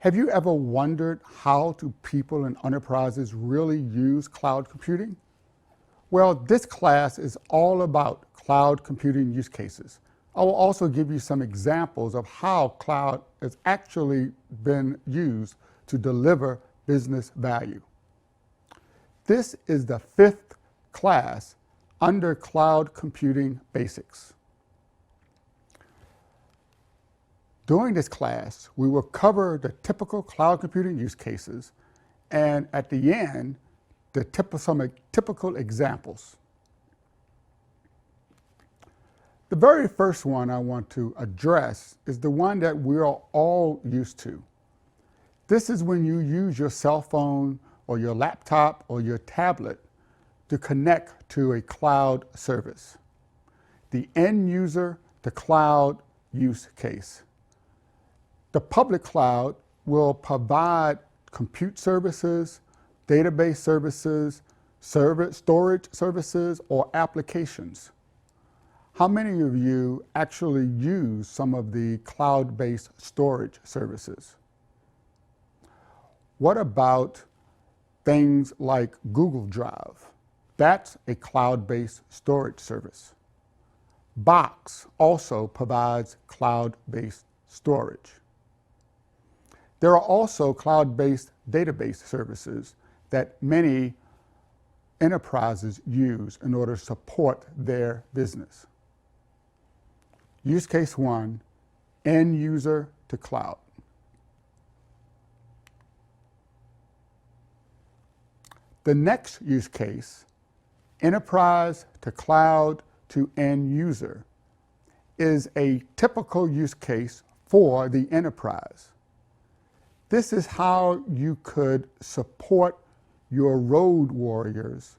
Have you ever wondered how do people and enterprises really use cloud computing? Well, this class is all about cloud computing use cases. I will also give you some examples of how cloud has actually been used to deliver business value. This is the 5th class under Cloud Computing Basics. During this class, we will cover the typical cloud computing use cases, and at the end, some typical examples. The very first one I want to address is the one that we're all used to. This is when you use your cell phone or your laptop or your tablet to connect to a cloud service. The end user to cloud use case. The public cloud will provide compute services, database services, storage services, or applications. How many of you actually use some of the cloud-based storage services? What about things like Google Drive? That's a cloud-based storage service. Box also provides cloud-based storage. There are also cloud-based database services that many enterprises use in order to support their business. Use case 1, end user to cloud. The next use case, enterprise to cloud to end user, is a typical use case for the enterprise. This is how you could support your road warriors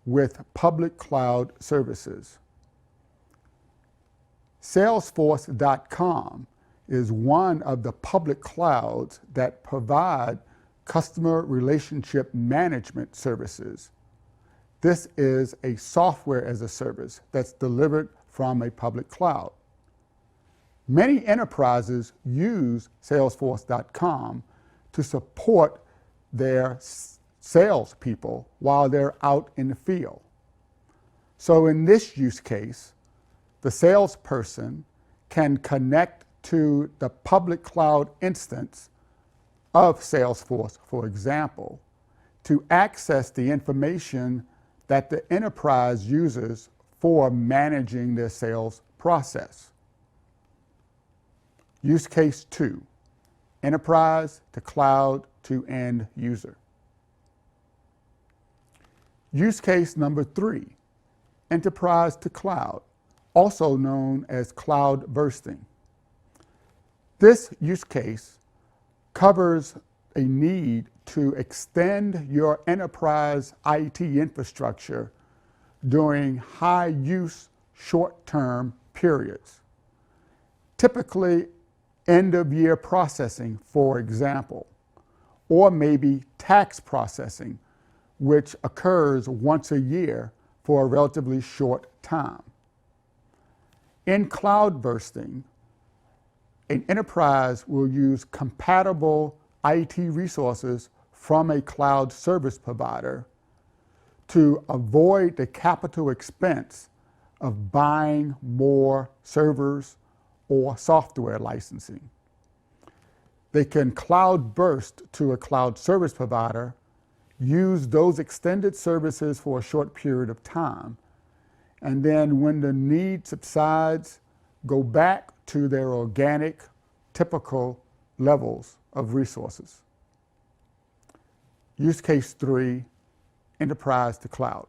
with public cloud services. Salesforce.com is one of the public clouds that provide customer relationship management services. This is a software as a service that's delivered from a public cloud. Many enterprises use Salesforce.com to support their salespeople while they're out in the field. So in this use case, the salesperson can connect to the public cloud instance of Salesforce, for example, to access the information that the enterprise uses for managing their sales process. Use case 2, enterprise to cloud to end user. Use case number 3, enterprise to cloud, also known as cloud bursting. This use case covers a need to extend your enterprise IT infrastructure during high-use short-term periods. Typically, end-of-year processing, for example, or maybe tax processing, which occurs once a year for a relatively short time. In cloud bursting, an enterprise will use compatible IT resources from a cloud service provider to avoid the capital expense of buying more servers or software licensing. They can cloud burst to a cloud service provider, use those extended services for a short period of time, and then when the need subsides, go back to their organic, typical levels of resources. Use case 3, enterprise to cloud.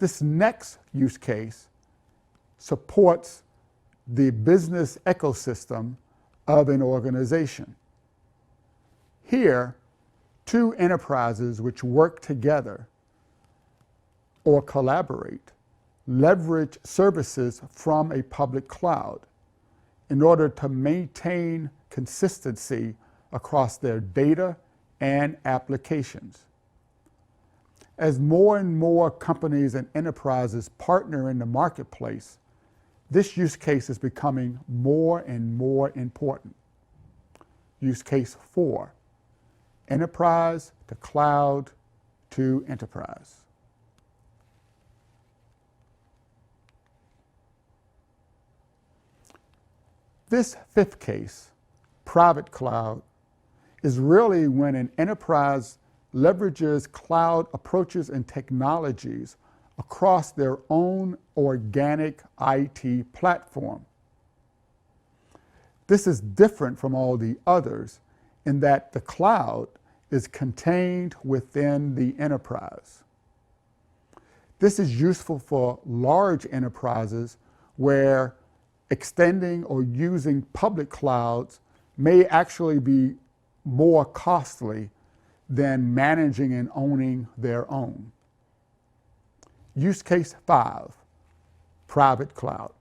This next use case supports the business ecosystem of an organization. Here, 2 enterprises which work together or collaborate leverage services from a public cloud in order to maintain consistency across their data and applications. As more and more companies and enterprises partner in the marketplace, this use case is becoming more and more important. Use case 4, enterprise to cloud to enterprise. This 5th case, private cloud, is really when an enterprise leverages cloud approaches and technologies across their own organic IT platform. This is different from all the others in that the cloud is contained within the enterprise. This is useful for large enterprises where extending or using public clouds may actually be more costly than managing and owning their own. Use case 5, private cloud.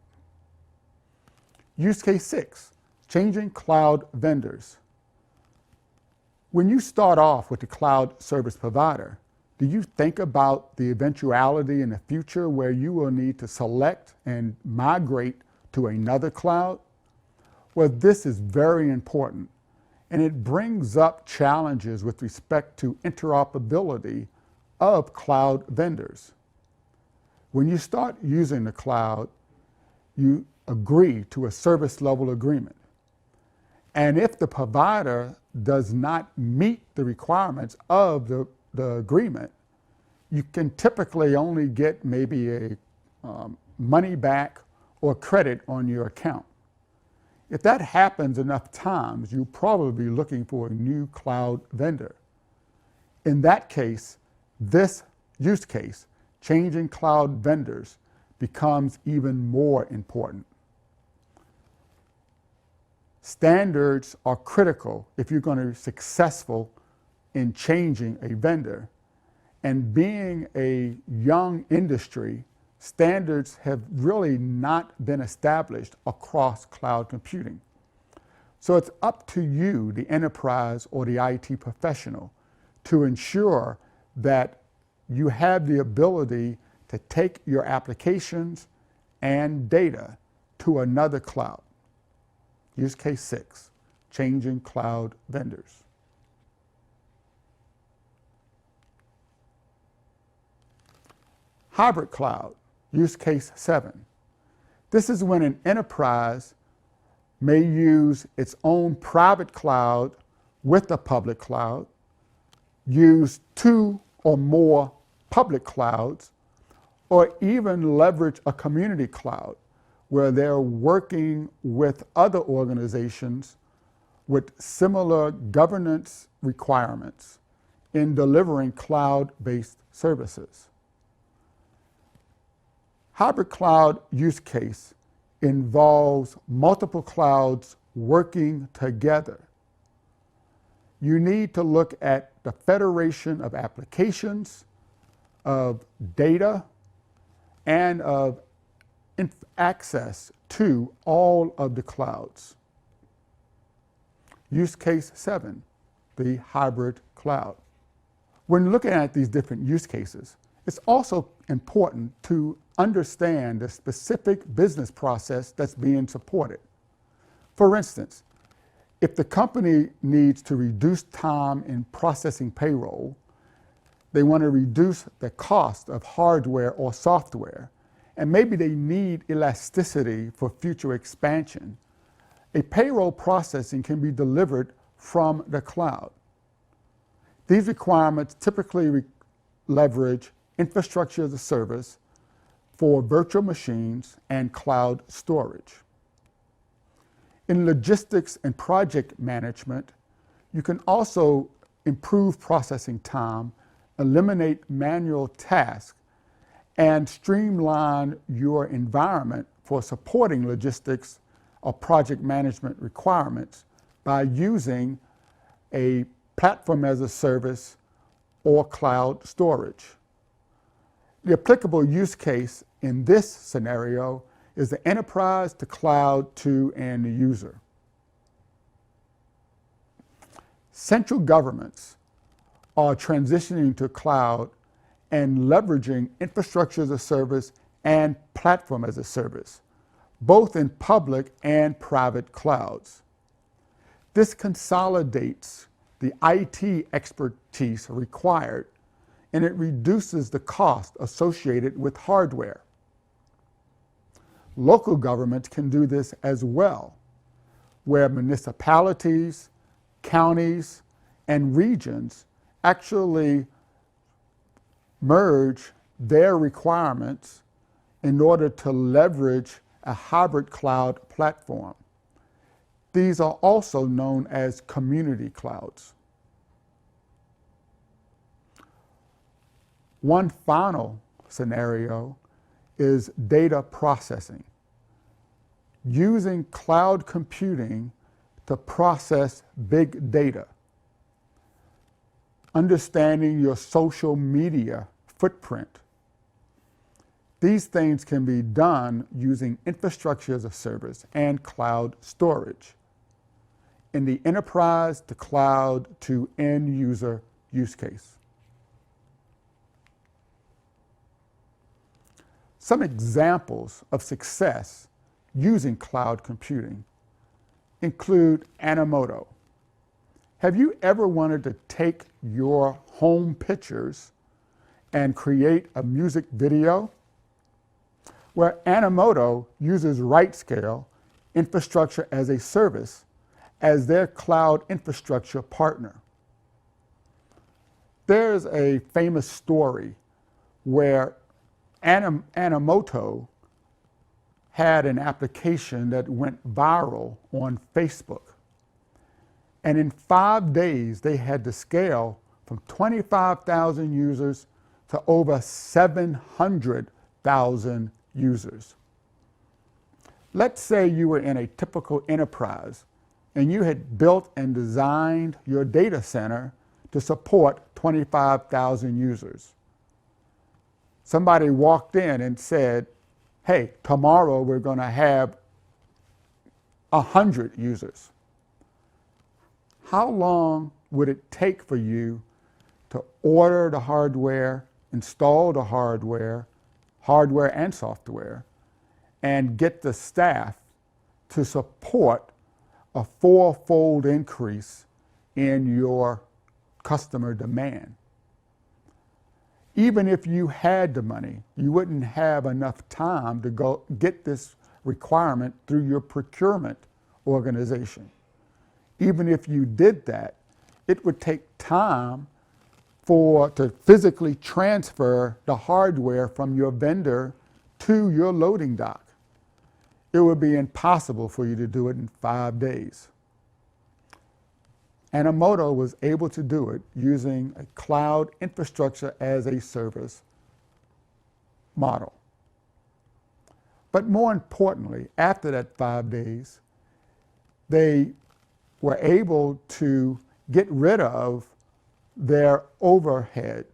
Use case 6, changing cloud vendors. When you start off with the cloud service provider, do you think about the eventuality in the future where you will need to select and migrate to another cloud? Well, this is very important, and it brings up challenges with respect to interoperability of cloud vendors. When you start using the cloud, you agree to a service level agreement. And if the provider does not meet the requirements of the agreement, you can typically only get maybe a money back or credit on your account. If that happens enough times, you'll probably be looking for a new cloud vendor. In that case, this use case, changing cloud vendors, becomes even more important. Standards are critical if you're going to be successful in changing a vendor. And being a young industry, standards have really not been established across cloud computing. So it's up to you, the enterprise or the IT professional, to ensure that you have the ability to take your applications and data to another cloud. Use case 6, changing cloud vendors. Hybrid cloud, use case 7. This is when an enterprise may use its own private cloud with a public cloud, use 2 or more public clouds, or even leverage a community cloud where they're working with other organizations with similar governance requirements in delivering cloud-based services. Hybrid cloud use case involves multiple clouds working together. You need to look at the federation of applications, of data, and of access to all of the clouds. Use case 7, the hybrid cloud. When looking at these different use cases, it's also important to understand the specific business process that's being supported. For instance, if the company needs to reduce time in processing payroll, they want to reduce the cost of hardware or software, and maybe they need elasticity for future expansion, a payroll processing can be delivered from the cloud. These requirements typically leverage infrastructure as a service for virtual machines and cloud storage. In logistics and project management, you can also improve processing time, eliminate manual tasks, and streamline your environment for supporting logistics or project management requirements by using a platform as a service or cloud storage. The applicable use case in this scenario is the enterprise to cloud to end user. Central governments are transitioning to cloud and leveraging infrastructure as a service and platform as a service. both in public and private clouds. This consolidates the IT expertise required, and it reduces the cost associated with hardware. Local governments can do this as well, where municipalities, counties, and regions actually merge their requirements in order to leverage a hybrid cloud platform. These are also known as community clouds. One final scenario is data processing, using cloud computing to process big data, understanding your social media footprint. These things can be done using infrastructure as a service and cloud storage in the enterprise to cloud to end user use case. Some examples of success using cloud computing include Animoto. Have you ever wanted to take your home pictures and create a music video? Where Animoto uses RightScale infrastructure as a service as their cloud infrastructure partner. There's a famous story where Animoto had an application that went viral on Facebook. And in 5 days, they had to scale from 25,000 users to over 700,000 users. Let's say you were in a typical enterprise and you had built and designed your data center to support 25,000 users. Somebody walked in and said, hey, tomorrow we're going to have 100 users. How long would it take for you to order the hardware, install the hardware and software, and get the staff to support a 4-fold increase in your customer demand? Even if you had the money, you wouldn't have enough time to go get this requirement through your procurement organization. Even if you did that, it would take time to physically transfer the hardware from your vendor to your loading dock. It would be impossible for you to do it in 5 days. Animoto was able to do it using a cloud infrastructure as a service model. But more importantly, after that 5 days, they were able to get rid of their overhead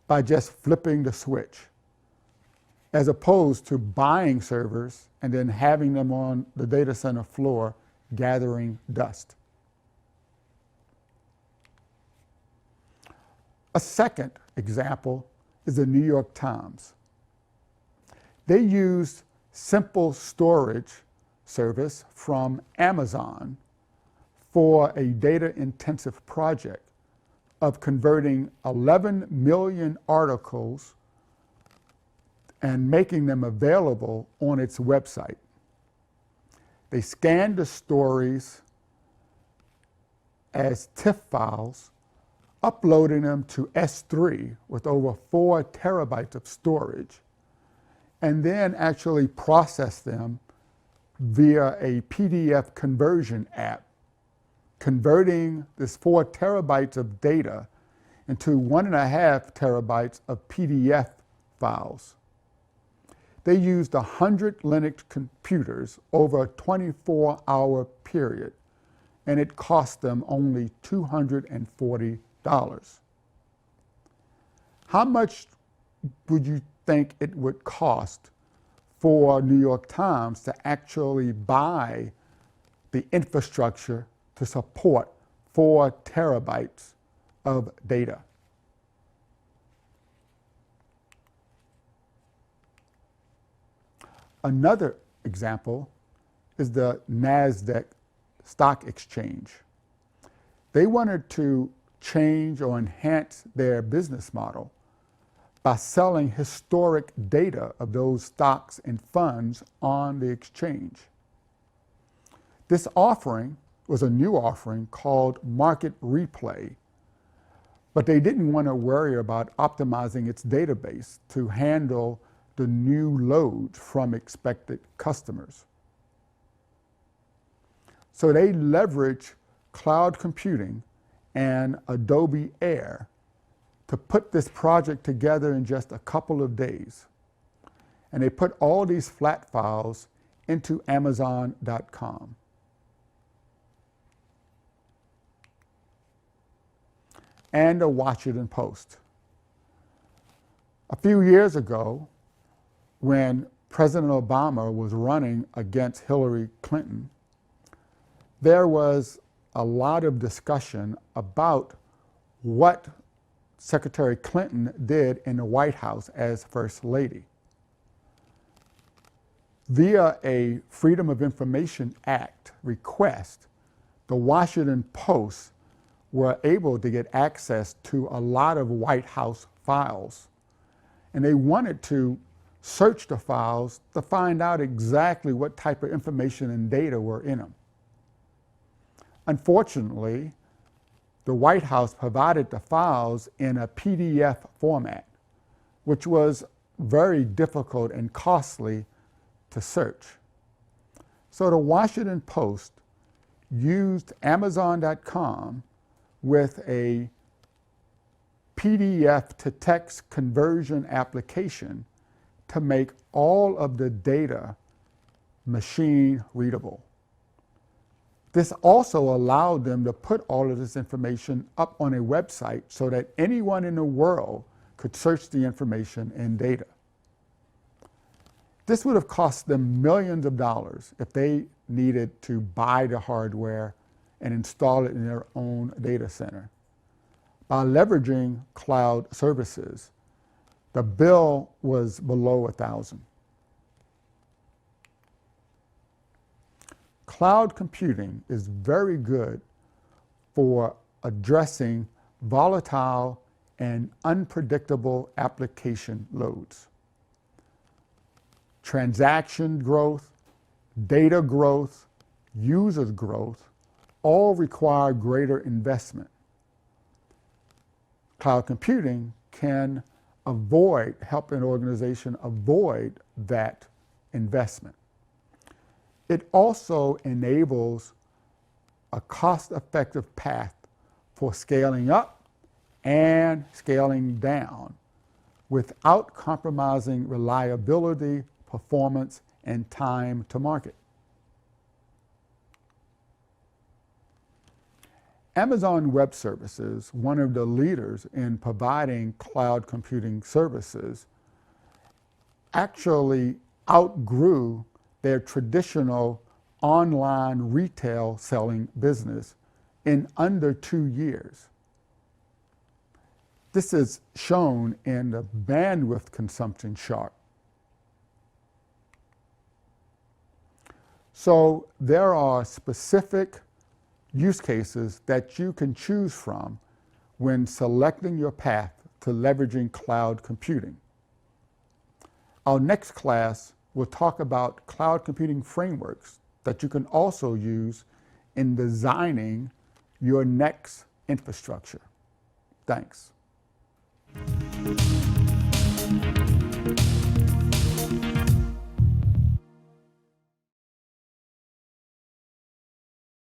by just flipping the switch, as opposed to buying servers and then having them on the data center floor gathering dust. A second example is the New York Times. They used simple storage service from Amazon for a data-intensive project of converting 11 million articles and making them available on its website. They scanned the stories as TIFF files, uploading them to S3 with over 4 terabytes of storage, and then actually process them via a PDF conversion app, converting this 4 terabytes of data into 1.5 terabytes of PDF files. They used 100 Linux computers over a 24-hour period, and it cost them only $240. How much would you think it would cost for New York Times to actually buy the infrastructure to support 4 terabytes of data? Another example is the NASDAQ stock exchange. They wanted to change or enhance their business model by selling historic data of those stocks and funds on the exchange. This offering was a new offering called Market Replay, but they didn't want to worry about optimizing its database to handle the new loads from expected customers. So they leveraged cloud computing and Adobe Air to put this project together in just a couple of days. And they put all these flat files into Amazon.com. And the Washington Post. A few years ago, when President Obama was running against Hillary Clinton, there was a lot of discussion about what Secretary Clinton did in the White House as First Lady. Via a Freedom of Information Act request, the Washington Post were able to get access to a lot of White House files. And they wanted to search the files to find out exactly what type of information and data were in them. Unfortunately, the White House provided the files in a PDF format, which was very difficult and costly to search. So the Washington Post used Amazon.com with a PDF to text conversion application to make all of the data machine readable. This also allowed them to put all of this information up on a website so that anyone in the world could search the information and data. This would have cost them millions of dollars if they needed to buy the hardware and install it in their own data center. By leveraging cloud services, the bill was below $1,000. Cloud computing is very good for addressing volatile and unpredictable application loads. Transaction growth, data growth, users growth all require greater investment. Cloud computing can help an organization avoid that investment. It also enables a cost-effective path for scaling up and scaling down without compromising reliability, performance, and time to market. Amazon Web Services, one of the leaders in providing cloud computing services, actually outgrew their traditional online retail selling business in under 2 years. This is shown in the bandwidth consumption chart. So there are specific use cases that you can choose from when selecting your path to leveraging cloud computing. Our next class will talk about cloud computing frameworks that you can also use in designing your next infrastructure. Thanks.